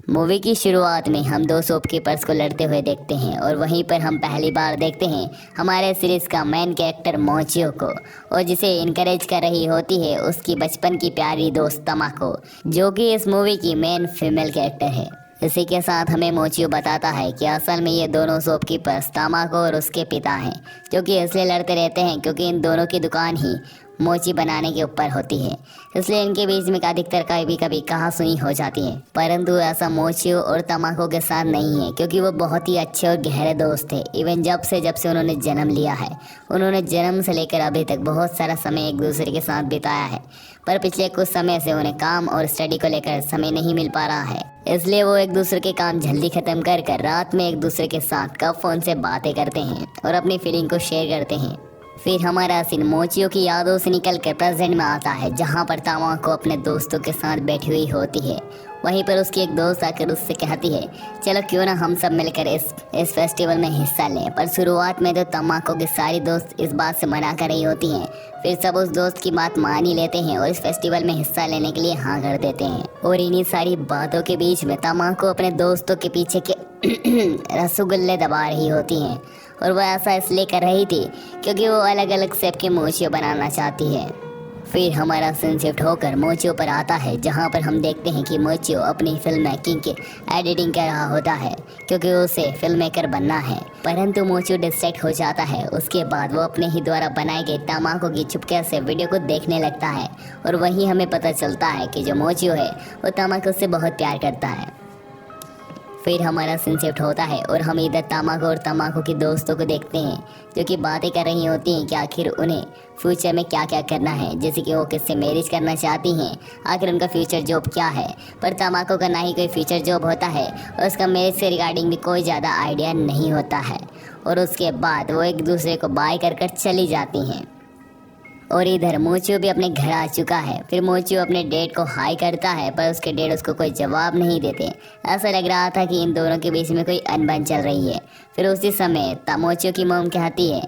Movie की शुरुआत में हम दो शॉपकीपर्स को लड़ते हुए देखते हैं और वहीं पर हम पहली बार देखते हैं हमारे सीरीज का मेन कैरेक्टर मोचियो को, और जिसे इनकरेज कर रही होती है उसकी बचपन की प्यारी दोस्त तमाको, जो कि इस मूवी की मेन फीमेल कैरेक्टर है। इसी के साथ हमें मोचियो बताता है कि असल में ये दोनों शॉपकीपर्स तमाको और उसके पिता हैं, जो कि इसलिए लड़ते रहते हैं क्योंकि इन दोनों की दुकान ही मोची बनाने के ऊपर होती है, इसलिए इनके बीच में अधिकतर कभी कभी कहासुनी हो जाती है। परंतु ऐसा मोचियो और तमाको के साथ नहीं है, क्योंकि वो बहुत ही अच्छे और गहरे दोस्त थे। इवन जब से उन्होंने जन्म लिया है, उन्होंने जन्म से लेकर अभी तक बहुत सारा समय एक दूसरे के साथ बिताया है, पर पिछले कुछ समय से उन्हें काम और स्टडी को लेकर समय नहीं मिल पा रहा है। इसलिए वो एक दूसरे के काम जल्दी खत्म कर रात में एक दूसरे के साथ कब फोन से बातें करते हैं और अपनी फीलिंग को शेयर करते हैं। फिर हमारा सीन मोचियो की यादों से निकलकर प्रेजेंट में आता है, जहाँ पर तमाको अपने दोस्तों के साथ बैठी हुई होती है। वहीं पर उसकी एक दोस्त आकर उससे कहती है, चलो क्यों ना हम सब मिलकर इस फेस्टिवल में हिस्सा लें। पर शुरुआत में तो तमाको के सारी दोस्त इस बात से मना कर रही होती हैं। फिर सब उस दोस्त की बात मान ही लेते हैं और इस फेस्टिवल में हिस्सा लेने के लिए हाँ कर देते हैं। और इन्हीं सारी बातों के बीच में तमाको अपने दोस्तों के पीछे के रसगुल्ले दबा रही होती हैं, और वह ऐसा इसलिए कर रही थी क्योंकि वो अलग अलग शेप के मोचियो बनाना चाहती है। फिर हमारा सीन शिफ्ट होकर मोचियो पर आता है, जहाँ पर हम देखते हैं कि मोचियो अपनी फिल्म मेकिंग की एडिटिंग कर रहा होता है, क्योंकि उसे फिल्म मेकर बनना है। परंतु मोचियो डिस्ट्रैक्ट हो जाता है। उसके बाद वो अपने ही द्वारा बनाए गए तमाको की चुपके से वीडियो को देखने लगता है, और वहीं हमें पता चलता है कि जो मोचियो है वो तमाको से बहुत प्यार करता है। फिर हमारा सीन शिफ्ट होता है और हम इधर तमाको और तमाको की दोस्तों को देखते हैं, जो कि बातें कर रही होती हैं कि आखिर उन्हें फ्यूचर में क्या क्या करना है, जैसे कि वो किससे मैरिज करना चाहती हैं, आखिर उनका फ्यूचर जॉब क्या है। पर तमाको का ना ही कोई फ्यूचर जॉब होता है और उसका मैरिज से रिगार्डिंग भी कोई ज़्यादा आइडिया नहीं होता है। और उसके बाद वो एक दूसरे को बाय कर चली जाती हैं। और इधर मोचियो भी अपने घर आ चुका है। फिर मोचियो अपने डेड को हाई करता है, पर उसके डेड उसको कोई जवाब नहीं देते। ऐसा लग रहा था कि इन दोनों के बीच में कोई अनबन चल रही है। फिर उसी समय मोचियो की मॉम कहती है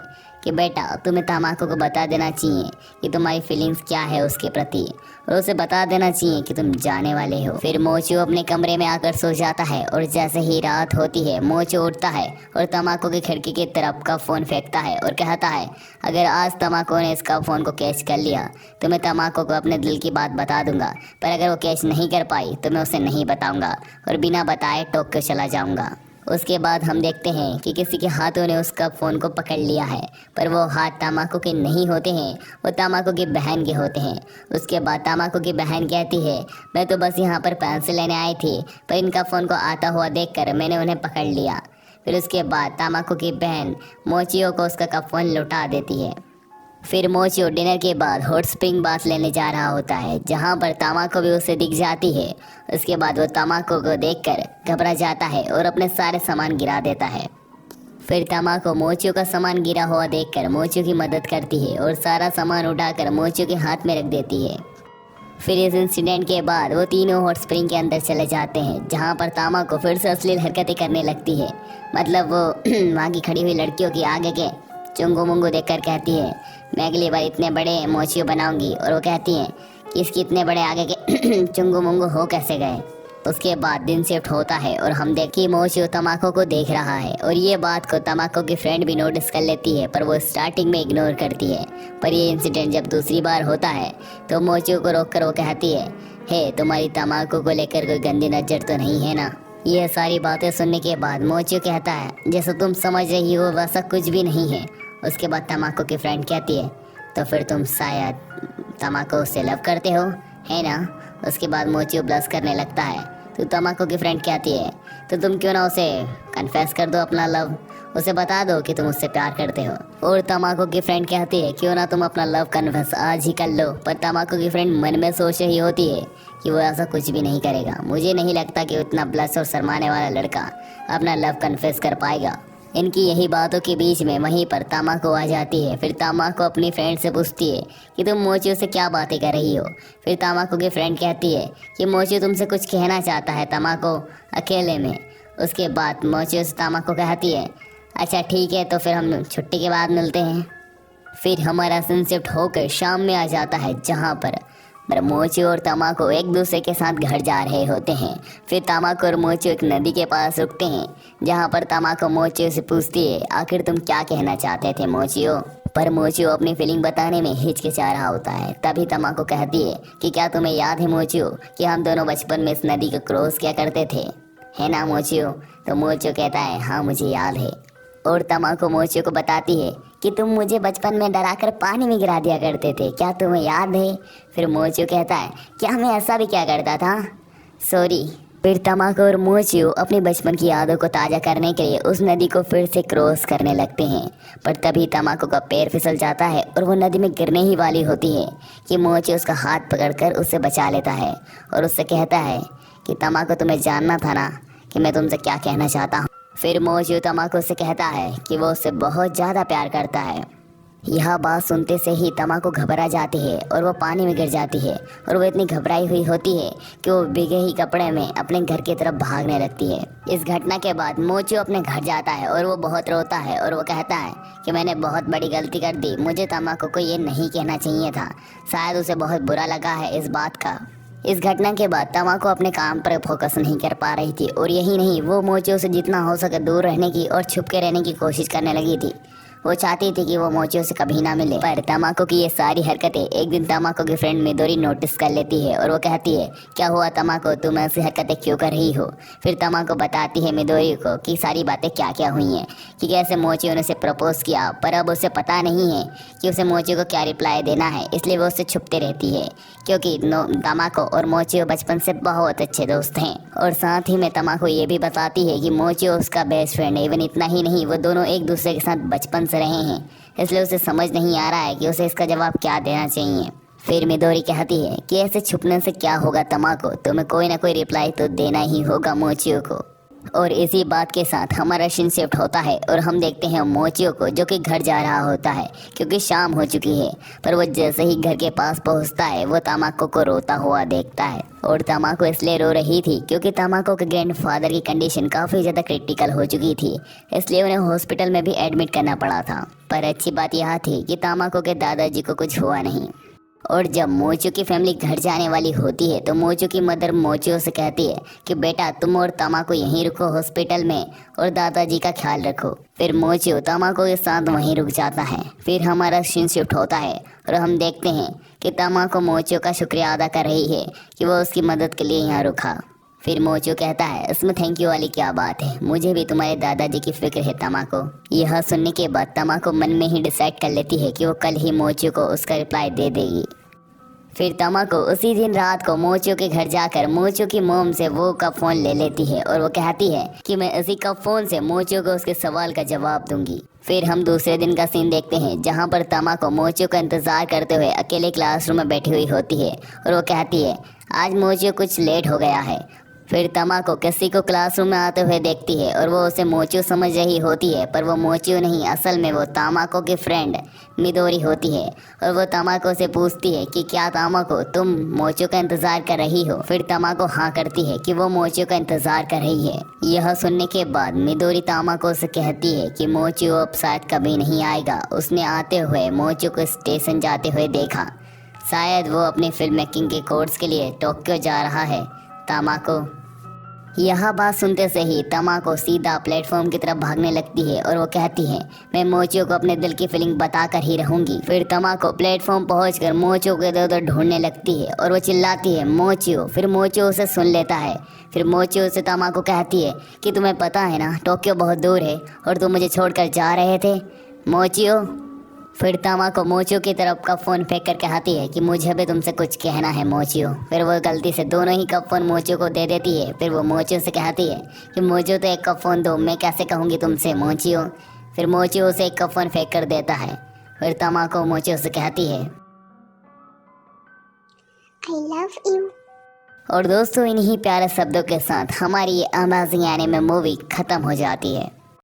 कि बेटा तुम्हें तमाको को बता देना चाहिए कि तुम्हारी फीलिंग्स क्या है उसके प्रति, और उसे बता देना चाहिए कि तुम जाने वाले हो। फिर मोचियो अपने कमरे में आकर सो जाता है, और जैसे ही रात होती है मोचियो उठता है और तमाको की खिड़की की तरफ का फ़ोन फेंकता है और कहता है, अगर आज तमाको ने इसका फ़ोन को कैच कर लिया तो मैं तमाको को अपने दिल की बात बता दूंगा, पर अगर वो कैच नहीं कर पाई तो मैं उसे नहीं बताऊंगा और बिना बताए टोक कर चला जाऊंगा। उसके बाद हम देखते हैं कि किसी के हाथों ने उसका फ़ोन को पकड़ लिया है, पर वो हाथ तमाको के नहीं होते हैं, वो तमाको की बहन के होते हैं। उसके बाद तमाको की बहन कहती है, मैं तो बस यहाँ पर पेंसिल लेने आई थी, पर इनका फ़ोन को आता हुआ देखकर मैंने उन्हें पकड़ लिया। फिर उसके बाद तमाको की बहन मोचियो को उसका फ़ोन लौटा देती है। फिर मोचियो डिनर के बाद हॉट स्प्रिंग बाथ लेने जा रहा होता है, जहाँ पर तमाको भी उसे दिख जाती है। उसके बाद वो तमाको को देखकर घबरा जाता है और अपने सारे सामान गिरा देता है। फिर तमाको मोचियो का सामान गिरा हुआ देखकर मोचियो की मदद करती है और सारा सामान उठाकर मोचियो के हाथ में रख देती है। फिर इस इंसिडेंट के बाद वो तीनों हॉट स्प्रिंग के अंदर चले जाते हैं, जहाँ पर तमाको फिर से अश्लील हरकतें करने लगती है। मतलब वो वहाँ की खड़ी हुई लड़कियों की आगे के चुंगू मुंगू देखकर कहती है, मैं अगली बार इतने बड़े मोचियो बनाऊंगी, और वो कहती हैं कि इसकी इतने बड़े आगे के चुंगू मुंगू हो कैसे गए। उसके बाद दिन शिफ्ट होता है और हम देखिए मोचियो तमाको को देख रहा है, और ये बात को तमाको की फ्रेंड भी नोटिस कर लेती है, पर वो स्टार्टिंग में इग्नोर करती है। पर ये इंसिडेंट जब दूसरी बार होता है तो मोचियो को रोक कर वो कहती है, हे तुम्हारी तमाको को लेकर कोई गंदी नज़र तो नहीं है ना। ये सारी बातें सुनने के बाद मोचियो कहता है, जैसा तुम समझ रही हो वैसा कुछ भी नहीं है। उसके बाद तमाको की फ्रेंड कहती है, तो फिर तुम शायद तमाको से लव करते हो, है ना। उसके बाद मोचियो ब्लश करने लगता है। तो तमाको की फ्रेंड कहती है, तो तुम क्यों ना उसे कन्फेस कर दो अपना लव, उसे बता दो कि तुम उससे प्यार करते हो। और तमाको की फ्रेंड कहती है, क्यों ना तुम अपना लव कन्फेस आज ही कर लो। पर तमाको की फ्रेंड मन में सोच रही होती है कि वो ऐसा कुछ भी नहीं करेगा। मुझे नहीं लगता कि उतना ब्लश और शर्माने वाला लड़का अपना लव कन्फेस कर पाएगा। इनकी यही बातों के बीच में वहीं पर तमाको आ जाती है। फिर तमाको अपनी फ्रेंड से पूछती है कि तुम मोचियो से क्या बातें कर रही हो। फिर तमाको की फ्रेंड कहती है कि मोचियो तुमसे कुछ कहना चाहता है तमाको, अकेले में। उसके बाद मोचियो से तमाको कहती है, अच्छा ठीक है, तो फिर हम छुट्टी के बाद मिलते हैं। फिर हमारा सीन शिफ्ट होकर शाम में आ जाता है, जहाँ पर पर मोचियो और तमाको एक दूसरे के साथ घर जा रहे होते हैं। फिर तमाको और मोचियो एक नदी के पास रुकते हैं, जहाँ पर तमाको मोचियो से पूछती है, आखिर तुम क्या कहना चाहते थे मोचियो। पर मोचियो अपनी फीलिंग बताने में हिचकिचा रहा होता है। तभी तमाको कहती है कि क्या तुम्हें याद है मोचियो कि हम दोनों बचपन में इस नदी को क्रॉस किया करते थे, है ना मोचियो। तो मोचियो कहता है, हाँ मुझे याद है। और तमाको मोचियो को बताती है कि तुम मुझे बचपन में डराकर पानी में गिरा दिया करते थे, क्या तुम्हें याद है। फिर मोचियो कहता है, क्या मैं ऐसा भी क्या करता था, सॉरी। फिर तमाको और मोचियो अपने बचपन की यादों को ताज़ा करने के लिए उस नदी को फिर से क्रॉस करने लगते हैं। पर तभी तमाको का पैर फिसल जाता है और वो नदी में गिरने ही वाली होती है कि मोचियो उसका हाथ पकड़कर उससे बचा लेता है और उससे कहता है कि तमाको तुम्हें जानना था ना कि मैं तुमसे क्या कहना चाहता हूँ। फिर मोचियो तमाको से कहता है कि वो उससे बहुत ज़्यादा प्यार करता है। यह बात सुनते से ही तमाको घबरा जाती है और वो पानी में गिर जाती है और वो इतनी घबराई हुई होती है कि वो भीगे ही कपड़े में अपने घर की तरफ भागने लगती है। इस घटना के बाद मोचियो अपने घर जाता है और वो बहुत रोता है और वो कहता है कि मैंने बहुत बड़ी गलती कर दी, मुझे तमाको को ये नहीं कहना चाहिए था, शायद उसे बहुत बुरा लगा है इस बात का। इस घटना के बाद तमाको अपने काम पर फोकस नहीं कर पा रही थी और यही नहीं, वो मोचियो से जितना हो सके दूर रहने की और छुप के रहने की कोशिश करने लगी थी। वो चाहती थी कि वो मोचियो से कभी ना मिले। पर तमाको की ये सारी हरकतें एक दिन तमाको की फ्रेंड मिदोरी नोटिस कर लेती है और वो कहती है, क्या हुआ तमाको, तुम ऐसी हरकतें क्यों कर रही हो। फिर तमाको बताती है मिदोरी को कि सारी बातें क्या क्या हुई हैं, कि कैसे मोचियो ने उसे प्रपोज किया, पर अब उसे पता नहीं है कि उसे मोचियो को क्या रिप्लाई देना है, इसलिए वो उससे छुपते रहती है क्योंकि तमाको और मोचियो बचपन से बहुत अच्छे दोस्त हैं। और साथ ही में तमाको ये भी बताती है कि मोचियो उसका बेस्ट फ्रेंड है। इवन इतना ही नहीं, वो दोनों एक दूसरे के साथ बचपन से रहे हैं, इसलिए उसे समझ नहीं आ रहा है कि उसे इसका जवाब क्या देना चाहिए। फिर मिदोरी कहती है कि ऐसे छुपने से क्या होगा तमाको, तुम्हें कोई ना कोई रिप्लाई तो देना ही होगा मोचियो को। और इसी बात के साथ हमारा सीन शिफ्ट होता है और हम देखते हैं मोचियो को जो कि घर जा रहा होता है क्योंकि शाम हो चुकी है। पर वो जैसे ही घर के पास पहुंचता है वो तमाको को रोता हुआ देखता है। और तमाको इसलिए रो रही थी क्योंकि तमाको के ग्रैंडफादर की कंडीशन काफ़ी ज़्यादा क्रिटिकल हो चुकी थी, इसलिए उन्हें हॉस्पिटल में भी एडमिट करना पड़ा था। पर अच्छी बात यह थी कि तमाको के दादाजी को कुछ हुआ नहीं। और जब मोचियो की फैमिली घर जाने वाली होती है तो मोचियो की मदर मोचियो से कहती है कि बेटा तुम और तमाको यहीं रुको हॉस्पिटल में और दादाजी का ख्याल रखो। फिर मोचियो तमाको के साथ वहीं रुक जाता है। फिर हमारा सीन शिफ्ट होता है और हम देखते हैं कि तमाको मोचियो का शुक्रिया अदा कर रही है कि वो उसकी मदद के लिए यहाँ रुका। फिर मोचियो कहता है, इसमें थैंक यू वाली क्या बात है, मुझे भी तुम्हारे दादाजी की फिक्र है तमाको। यह सुनने के बाद तमाको मन में ही डिसाइड कर लेती है कि वो कल ही मोचियो को उसका रिप्लाई दे देगी। फिर तमाको उसी दिन रात को मोचियो के घर जाकर मोचियो की मोम से वो का फ़ोन ले लेती है और वो कहती है कि मैं इसी का फ़ोन से मोचियो को उसके सवाल का जवाब दूंगी। फिर हम दूसरे दिन का सीन देखते हैं जहाँ पर तमाको मोचियो का इंतज़ार करते हुए अकेले क्लासरूम में बैठी हुई होती है और वो कहती है, आज मोचियो कुछ लेट हो गया है। फिर तमाको किसी को क्लासरूम में आते हुए देखती है और वो उसे मोचियो समझ रही होती है, पर वो मोचियो नहीं, असल में वो तमाको की फ्रेंड मिदोरी होती है। और वो तमाको से पूछती है कि क्या तमाको तुम मोचियो का इंतज़ार कर रही हो। फिर तमाको हाँ करती है कि वो मोचियो का इंतज़ार कर रही है। यह सुनने के बाद मिदोरी तमाको से कहती है कि मोचियो अब शायद कभी नहीं आएगा, उसने आते हुए मोचियो को स्टेशन जाते हुए देखा, शायद वो अपनी फिल्म मेकिंग के कोर्स के लिए टोक्यो जा रहा है। तमाको यह बात सुनते से ही तमाको सीधा प्लेटफॉर्म की तरफ भागने लगती है और वो कहती है, मैं मोचियो को अपने दिल की फीलिंग बताकर ही रहूंगी। फिर तमाको प्लेटफॉर्म पहुंचकर मोचियो को इधर उधर ढूंढने लगती है और वो चिल्लाती है, मोचियो। फिर मोचियो उसे सुन लेता है। फिर मोचियो से तमाको कहती है कि तुम्हें पता है ना टोक्यो बहुत दूर है और तुम मुझे छोड़कर जा रहे थे मोचियो। फिर तमाको मोचियो की तरफ का फ़ोन फेंक कर कहती है कि मुझे भी तुमसे कुछ कहना है मोचियो। फिर वो गलती से दोनों ही कप फ़ोन मोचियो को दे देती है। फिर वो मोचियो से कहती है कि मुझे तो एक कप फ़ोन दो, मैं कैसे कहूँगी तुमसे मोचियो। फिर मोचियो उसे एक कप फ़ोन फेंक कर देता है। फिर तमाको मोचियो से कहती है, I love you। और दोस्तों इन्हीं प्यारे शब्दों के साथ हमारी ये अमेजिंग एनिमे मूवी ख़त्म हो जाती है।